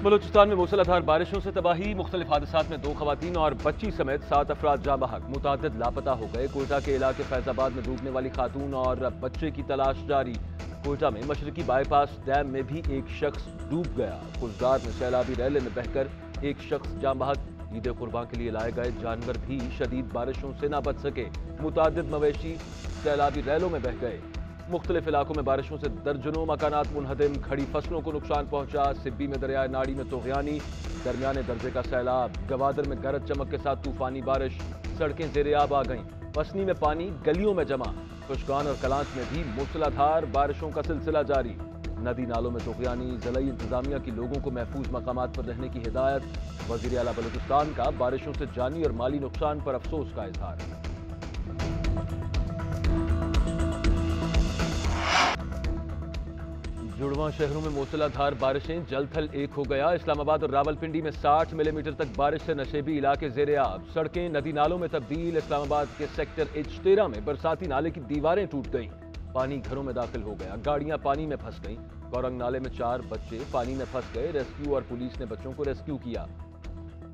बलूचिस्तान में मूसलाधार बारिशों से तबाही, मुख्तलिफ हादसात में 2 खवातीन और बच्ची समेत 7 अफराद जाँ बहक, मुतअद्दिद लापता हो गए। कोयटा के इलाके फैजाबाद में डूबने वाली खातून और बच्चे की तलाश जारी। कोयटा में मशरकी बाईपास डैम में भी एक शख्स डूब गया। कुजदार में सैलाबी रैले में बहकर एक शख्स जाँ बहक। ईद कुर्बान के लिए लाए गए जानवर भी शदीद बारिशों से न बच सके। मुतअद्दिद मवेशी सैलाबी रैलों में बह गए। मुख्तलिफ इलाकों में बारिशों से दर्जनों मकानात मुनहदिम, खड़ी फसलों को नुकसान पहुंचा। सिब्बी में दरियाए नाड़ी में तोगयानी, दरमियाने दर्जे का सैलाब। गवादर में गरज चमक के साथ तूफानी बारिश, सड़कें ज़ेरे-आब आ गईं। पसनी में पानी गलियों में जमा। खुशगान और कलांच में भी मूसलाधार बारिशों का सिलसिला जारी। नदी नालों में तोगयानी, ज़िला इंतजामिया की लोगों को महफूज मकामात पर रहने की हिदायत। वज़ीर आला बलूचिस्तान का बारिशों से जानी और माली नुकसान पर अफसोस का इजहार। जुड़वां शहरों में मूसलाधार बारिशें, जल थल एक हो गया। इस्लामाबाद और रावलपिंडी में 60 मिलीमीटर तक बारिश से नशेबी इलाके ज़ेरे-आब। सड़कें नदी नालों में तब्दील। इस्लामाबाद के सेक्टर H13 में बरसाती नाले की दीवारें टूट गईं। पानी घरों में दाखिल हो गया। गाड़ियां पानी में फंस गईं। कोरंग नाले में 4 बच्चे पानी में फंस गए। रेस्क्यू और पुलिस ने बच्चों को रेस्क्यू किया।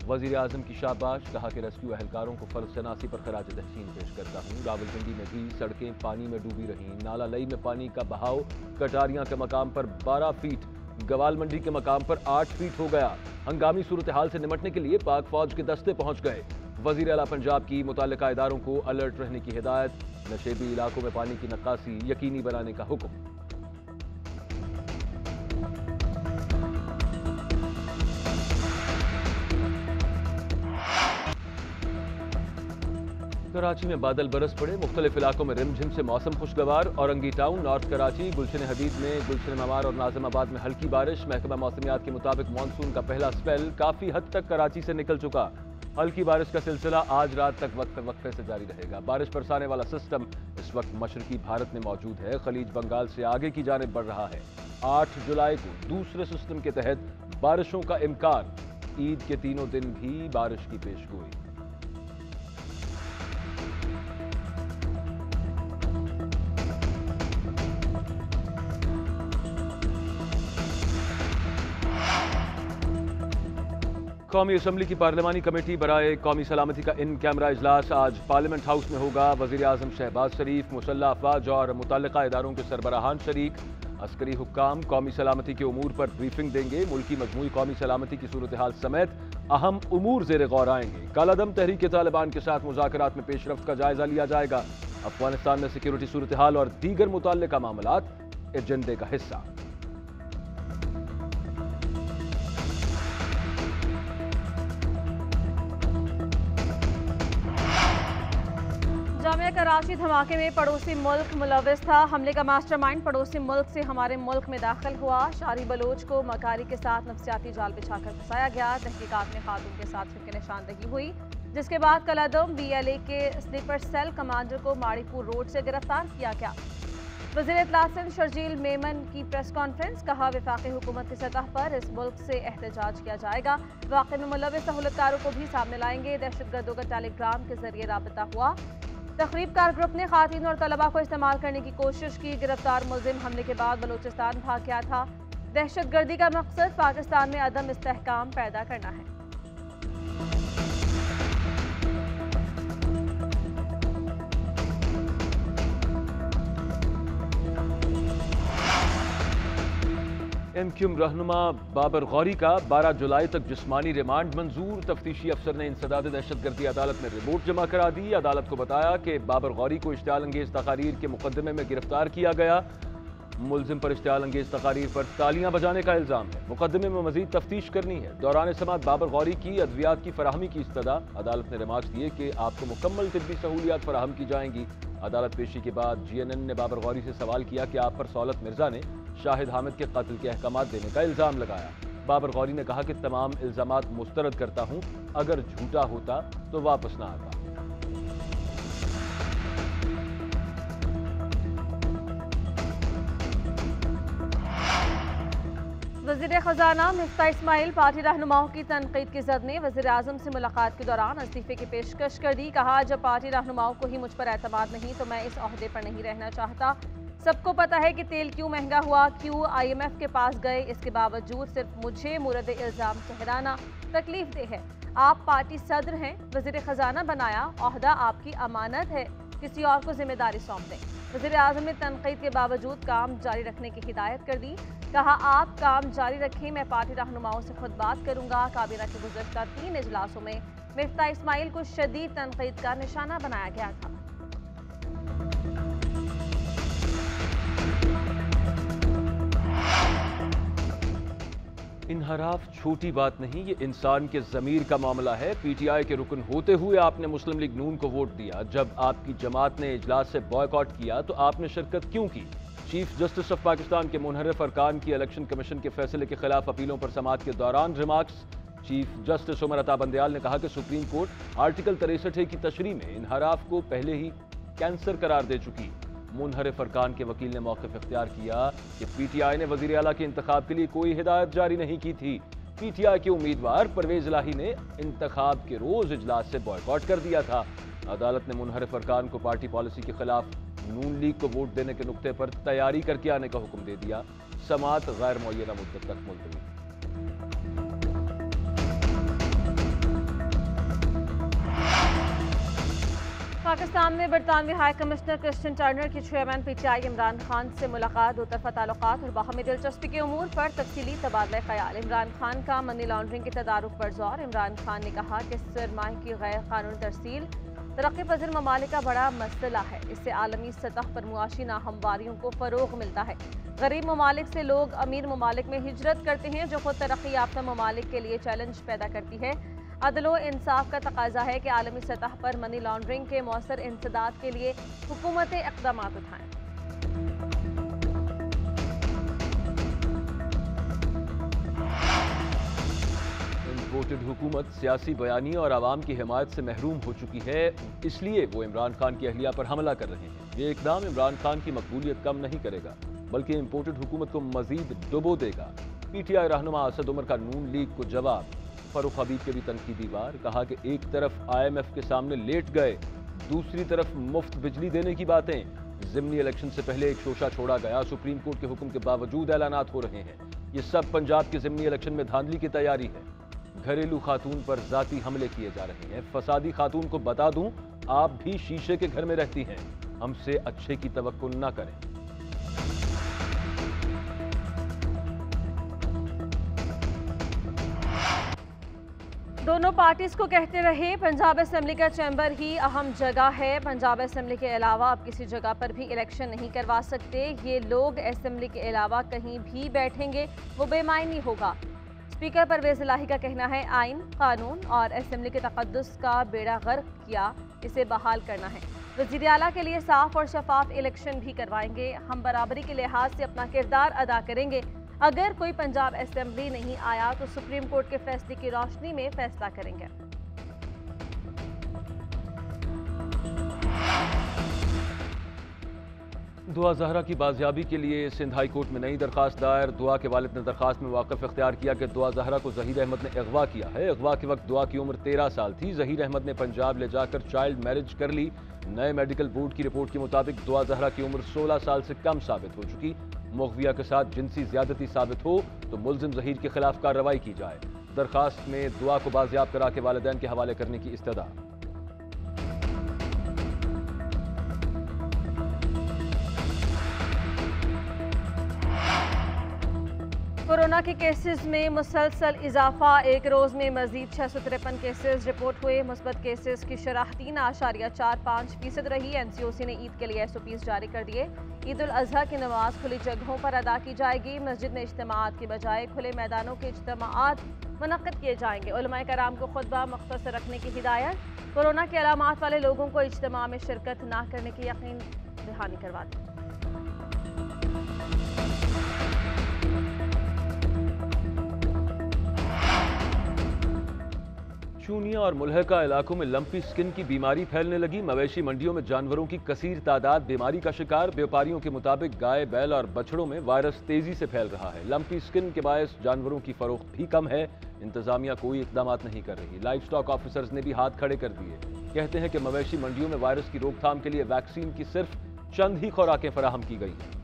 वज़ीर आज़म की शाबाश, कहा कि रेस्क्यू एहलकारों को फर्ज शनासी पर खराज तहसीन पेश करता हूँ। रावलपिंडी में भी सड़कें पानी में डूबी रहीं। नाला लई में पानी का बहाव कटारियां के मकाम पर 12 फीट, गवाल मंडी के मकाम पर 8 फीट हो गया। हंगामी सूरत हाल से निमटने के लिए पाक फौज के दस्ते पहुंच गए। वज़ीर आला पंजाब की मुताल्लिका इदारों को अलर्ट रहने की हिदायत। नशेबी इलाकों में पानी की नक्कासी यकीनी बनाने का हुक्म। कराची में बादल बरस पड़े। मुख्तलिफ इलाकों में रिमझिम से मौसम खुशगवार। औरंगी टाउन, नॉर्थ कराची, गुलशन हदीद में, गुलशन ममार और नाज़िमाबाद में हल्की बारिश। महकमा मौसमियात के मुताबिक मानसून का पहला स्पेल काफ़ी हद तक कराची से निकल चुका। हल्की बारिश का सिलसिला आज रात तक वक्फे से जारी रहेगा। बारिश बरसाने वाला सिस्टम इस वक्त मशरकी भारत में मौजूद है। खलीज बंगाल से आगे की जानिब बढ़ रहा है। 8 जुलाई को दूसरे सिस्टम के तहत बारिशों का इम्कान। ईद के तीनों दिन भी बारिश की पेशगोई। कौमी असम्बली की पार्लिमानी कमेटी बराए कौमी सलामती का इन कैमरा इजलास आज पार्लियामेंट हाउस में होगा। वज़ीर आज़म शहबाज शरीफ, मुसल्लह अफवाज और मुतल्लिका इदारों के सरबराहान शरीक। अस्करी हुक्काम कौमी सलामती के उमूर पर ब्रीफिंग देंगे। मुल्की मजमूई कौमी सलामती की सूरत हाल समेत अहम उमूर ज़ेरे गौर आएंगे। कालादम तहरीक तालिबान के साथ मुज़ाकरात में पेशरफ्त का जायजा लिया जाएगा। अफगानिस्तान में सिक्योरिटी सूरत हाल और दीगर मुतल्लिका मामलात एजेंडे का हिस्सा। जामिया कराची धमाके में पड़ोसी मुल्क मुलविस था। हमले का मास्टरमाइंड पड़ोसी मुल्क से हमारे मुल्क में दाखिल हुआ। शारी बलोच को मकारी के साथ नफ्सियाती जाल बिछाकर फंसाया गया। तहकीकात में खातून के साथ फिर निशानदही हुई, जिसके बाद कलादम BLA के स्लीपर सेल कमांडर को माड़ीपुर रोड से गिरफ्तार किया गया। वज़ीर इत्तला शर्जील मेमन की प्रेस कॉन्फ्रेंस, कहा वफाकी हुकूमत की सतह पर इस मुल्क से एहतजाज किया जाएगा। वाक़े में मुलविस सहूलतकारों को भी सामने लाएंगे। दहशतगर्दों का टेलीग्राम के जरिए राबता हुआ। तखरीबकार ग्रुप ने खातिन और तलबा को इस्तेमाल करने की कोशिश की। गिरफ्तार मुलजिम हमले के बाद बलूचिस्तान भाग गया था। दहशतगर्दी का मकसद पाकिस्तान में अदम इस्तेहकाम पैदा करना है। MQM रहनुमा बाबर गौरी का 12 जुलाई तक जिस्मानी रिमांड मंजूर। तफ्तीशी अफसर ने इंसदाद दहशतगर्दी अदालत में रिपोर्ट जमा करा दी। अदालत को बताया कि बाबर गौरी को इश्तियाल अंगेज तकारीर के मुकदमे में गिरफ्तार किया गया। मुलजिम पर इश्तियाल अंगेज तकारीर पर तालियां बजाने का इल्जाम है। मुकदमे में मजीद तफ्तीश करनी है। दौरान समात बाबर गौरी की अद्वियात की फराहमी की इस्तदा। अदालत ने रिमार्क्स दिए कि आपको मुकम्मल तिब्बी सहूलियात फराहम की जाएंगी। अदालत पेशी के बाद GNN ने बाबर गौरी से सवाल किया कि आप पर सौलत मिर्जा ने शाहिद हामिद के कत्ल के अहकामात देने का इल्ज़ाम लगाया। बाबर गौरी ने कहा कि तमाम इल्ज़ामात मुस्तरद करता हूँ, अगर झूठा होता तो वापस ना आता। वज़ीर ख़ज़ाना मिफ्ता इस्माइल पार्टी रहनुमाओं की तनकीद की जद में वज़ीर आज़म से मुलाकात के दौरान इस्तीफे की पेशकश कर दी। कहा, जब पार्टी रहनुमाओं को ही मुझ पर एतमाद नहीं तो मैं इस ओहदे पर नहीं रहना चाहता। सबको पता है कि तेल क्यों महंगा हुआ, क्यों IMF के पास गए, इसके बावजूद सिर्फ मुझे मुरद इल्ज़ाम ठहराना तकलीफ दे है। आप पार्टी सदर हैं, वज़ीर ख़ज़ाना बनाया, ओहदा आपकी अमानत है, किसी और को जिम्मेदारी सौंप दें। वज़ीर आज़म ने तनकीद के बावजूद काम जारी रखने की हिदायत कर दी। कहा, आप काम जारी रखें, मैं पार्टी रहनुमाओं से खुद बात करूंगा। काबीना के गुज़श्ता 3 इजलासों में मिफ्ता इस्माइल को शदीद तनकीद का निशाना बनाया गया था। इनहराफ छोटी बात नहीं, ये इंसान के ज़मीर का मामला है। PTI के रुकन होते हुए आपने मुस्लिम लीग नून को वोट दिया। जब आपकी जमात ने इजलास से बॉयकॉट किया तो आपने शिरकत क्यों की? चीफ जस्टिस ऑफ पाकिस्तान के मुनहरिफ अरकान की इलेक्शन कमीशन के फैसले के खिलाफ अपीलों पर समाअत के दौरान remarks. Chief justice Umar Ata Bandial ने कहा कि सुप्रीम कोर्ट आर्टिकल 63 की तशरीह में इनहराफ को पहले ही कैंसर करार दे चुकी। मुनहरिफ अरकान के वकील ने मौक़िफ़ इख्तियार किया कि PTI ने वज़ीर आला के इंतखाब के लिए कोई हिदायत जारी नहीं की थी। PTI के उम्मीदवार परवेज़ इलाही ने इंतखाब के रोज़ इजलास से बॉयकॉट कर दिया था। अदालत ने मुनहरिफ अरकान को पार्टी पॉलिसी के खिलाफ नून लीग को वोट देने के नुक्ते पर तैयारी करके आने का हुक्म दे दिया। समाअत गैर मुअय्यना मुद्दत तक मुलतवी। पाकिस्तान में बरतानवी हाई कमिश्नर क्रिस्टियन टर्नर की चेयरमैन PTI इमरान खान से मुलाकात। दो तरफा ताल्लुकात और बाहमी दिलचस्पी के उमूर पर तफसीली तबादला ख्याल। इमरान खान का मनी लॉन्ड्रिंग के तदारुक पर जोर। इमरान खान ने कहा कि सरमाह की गैर कानूनी तरसील तरक्की पज़ीर ममालिक का बड़ा मसला है। इससे आलमी सतह पर मुआशी नाहमवारियों को फ़रोग़ मिलता है। गरीब ममालिक से लोग अमीर ममालिक में हिजरत करते हैं, जो खुद तरक्की याफ्ता ममालिक के लिए चैलेंज पैदा करती है। अदल व इंसाफ का तकाजा है कि आलमी सतह पर मनी लॉन्ड्रिंग के मौसर इंसदाद के लिए हुकूमतें इक़दाम उठाएं। इम्पोर्टेड हुकूमत सियासी बयानी और आवाम की हिमायत से महरूम हो चुकी है, इसलिए वो इमरान खान की अहलिया पर हमला कर रहे हैं। ये इकदाम इमरान खान की मकबूलियत कम नहीं करेगा, बल्कि इम्पोर्टेड हुकूमत को मजीद डुबो देगा। PTI रहनुमा असद उमर का नून लीग को जवाब। फरूख हबीब के भी तनकीदी वार। कहा कि एक तरफ IMF के सामने लेट गए, दूसरी तरफ मुफ्त बिजली देने की बातें। ज़िमनी इलेक्शन से पहले एक शोशा छोड़ा गया, सुप्रीम कोर्ट के हुक्म के बावजूद ऐलानात हो रहे हैं। ये सब पंजाब के ज़िमनी इलेक्शन में धांधली की तैयारी है। घरेलू खातून पर जाती हमले किए जा रहे हैं। फसादी खातून को बता दूं, आप भी शीशे के घर में रहती हैं, हमसे अच्छे की तवक्कुल ना करें। दोनों पार्टीज को कहते रहे, पंजाब असेंबली का चैम्बर ही अहम जगह है। पंजाब असेंबली के अलावा अब किसी जगह पर भी इलेक्शन नहीं करवा सकते। ये लोग असेंबली के अलावा कहीं भी बैठेंगे, वो बेमायनी होगा। स्पीकर परवेज़ इलाही का कहना है, आइन, कानून और असेंबली के तक़द्दुस का बेड़ा गर्क किया, इसे बहाल करना है। वज़ीर आला के लिए साफ और शफाफ इलेक्शन भी करवाएंगे। हम बराबरी के लिहाज से अपना किरदार अदा करेंगे। अगर कोई पंजाब असेंबली नहीं आया तो सुप्रीम कोर्ट के फैसले की रोशनी में फैसला करेंगे। दुआ ज़हरा की बाजियाबी के लिए सिंध हाई कोर्ट में नई दरखास्त दायर। दुआ के वालिद ने दरखास्त में वाक़िफ़ इख्तियार किया कि दुआ ज़हरा को ज़हीर अहमद ने अगवा किया है। अगवा के वक्त दुआ की उम्र 13 साल थी। ज़हीर अहमद ने पंजाब ले जाकर चाइल्ड मैरिज कर ली। नए मेडिकल बोर्ड की रिपोर्ट के मुताबिक दुआ ज़हरा की उम्र 16 साल से कम साबित हो चुकी। मुग़विया के साथ जिनसी ज़्यादती साबित हो तो मुल्ज़िम ज़हीर के खिलाफ कार्रवाई की जाए। दरखास्त में दुआ को बाजियाब करा के वालिदैन के हवाले करने की इस्तदा। कोरोना के केसेस में मुसलसल इजाफा। एक रोज़ में मजीद 653 केसेस रिपोर्ट हुए। मुस्बत केसेस की शरह 3.45% रही। NCOC ने ईद के लिए SOPs जारी कर दिए। ईद उल अजहा की नमाज खुली जगहों पर अदा की जाएगी। मस्जिद में इज्तिमाआत की बजाय खुले मैदानों के इज्तिमाआत मुनक्किद किए जाएंगे। उलमाए कराम को खुतबा मुख्तसर रखने की हिदायत। कोरोना के अलामात वाले लोगों को इज्तिमा में शिरकत ना करने की यकीन दहानी करवा दी। शूनिया और मुल्हका इलाकों में लंपी स्किन की बीमारी फैलने लगी। मवेशी मंडियों में जानवरों की कसीर तादाद बीमारी का शिकार। व्यापारियों के मुताबिक गाय, बैल और बछड़ों में वायरस तेजी से फैल रहा है। लंपी स्किन के बायस जानवरों की फरोख्त भी कम है। इंतजामिया कोई इकदाम नहीं कर रही। लाइव स्टॉक ऑफिसर्स ने भी हाथ खड़े कर दिए। कहते हैं कि मवेशी मंडियों में वायरस की रोकथाम के लिए वैक्सीन की सिर्फ चंद ही खुराकें फराहम की गई हैं।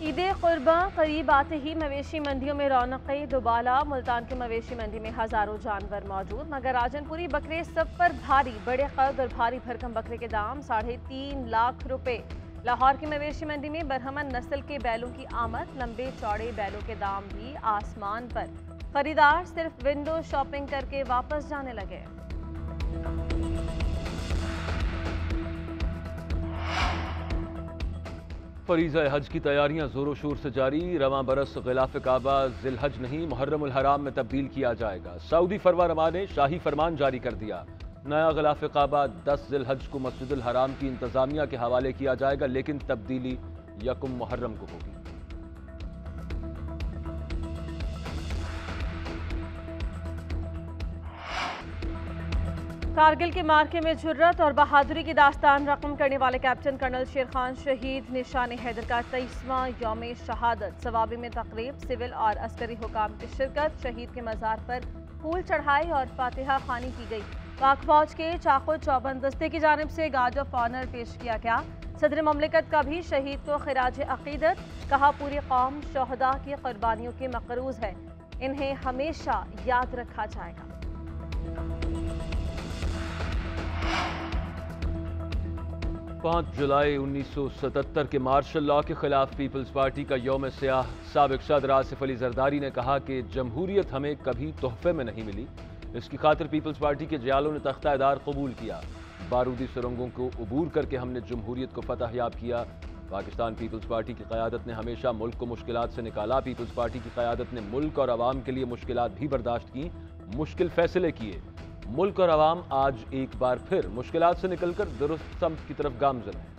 ईद कुर्बा करीब आते ही मवेशी मंडियों में रौनकें दुबाला। मुल्तान के मवेशी मंडी में हजारों जानवर मौजूद, मगर राजनपुरी बकरे सब पर भारी। बड़े कद और भारी भरकम बकरे के दाम 3.5 लाख रुपए। लाहौर की मवेशी मंडी में बरहमन नस्ल के बैलों की आमद। लंबे चौड़े बैलों के दाम भी आसमान पर। खरीदार सिर्फ विंडो शॉपिंग करके वापस जाने लगे। फरीज़ा हज की तैयारियां जोरों शोर से जारी। रवां बरस गिलाफ काबा जिलहज नहीं, मुहर्रमुल हराम में तब्दील किया जाएगा। सऊदी फरवा रमा ने शाही फरमान जारी कर दिया। नया गिलाफ काबा 10 जिलहज को मस्जिदुल हराम की इंतजामिया के हवाले किया जाएगा, लेकिन तब्दीली 1 मुहर्रम को होगी। कारगिल के मार्के में जुर्रत और बहादुरी की दास्तान रकम करने वाले कैप्टन कर्नल शेर खान शहीद। निशान हैदर का 23वां यौम शहादत। सवाबी में तकरीब, सिविल और अस्करी हुकाम की शिरकत। शहीद के मज़ार पर फूल चढ़ाई और फातिहा खानी की गई। पाक फौज के चाको चौबंद दस्ते की जानिब से गार्ड ऑफ ऑनर पेश किया गया। सदर ममलिकत का भी शहीद को खिराज अकीदत। कहा, पूरी कौम शोहदा की कुर्बानियों की मकरूज है, इन्हें हमेशा याद रखा जाएगा। 5 जुलाई 1977 के मार्शल लॉ के खिलाफ पीपल्स पार्टी का यौम सियाह। साबिक सदर आसिफ अली जरदारी ने कहा कि जमहूरियत हमें कभी तोहफे में नहीं मिली, इसकी खातिर पीपल्स पार्टी के जयालों ने तख्ता-ए-दार कबूल किया। बारूदी सुरंगों को अबूर करके हमने जमहूरियत को फतह याब किया। पाकिस्तान पीपल्स पार्टी की क़यादत ने हमेशा मुल्क को मुश्किलात से निकाला। पीपल्स पार्टी की क़यादत ने मुल्क और आवाम के लिए मुश्किलात भी बर्दाश्त की, मुश्किल फैसले किए। मुल्क और आवाम आज एक बार फिर मुश्किलात से निकलकर दुरुस्त समत की तरफ गामज़न है।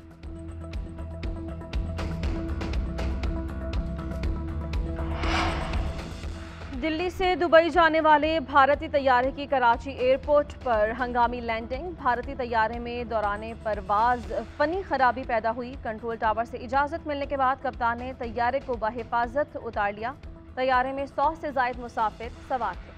दिल्ली से दुबई जाने वाले भारतीय तैयारे की कराची एयरपोर्ट पर हंगामी लैंडिंग। भारतीय तैयारे में दौरान परवाज फनी खराबी पैदा हुई। कंट्रोल टावर से इजाज़त मिलने के बाद कप्तान ने तैयारे को बहिफाजत उतार लिया। तैयारे में 100 से ज़ायद मुसाफिर सवार थे।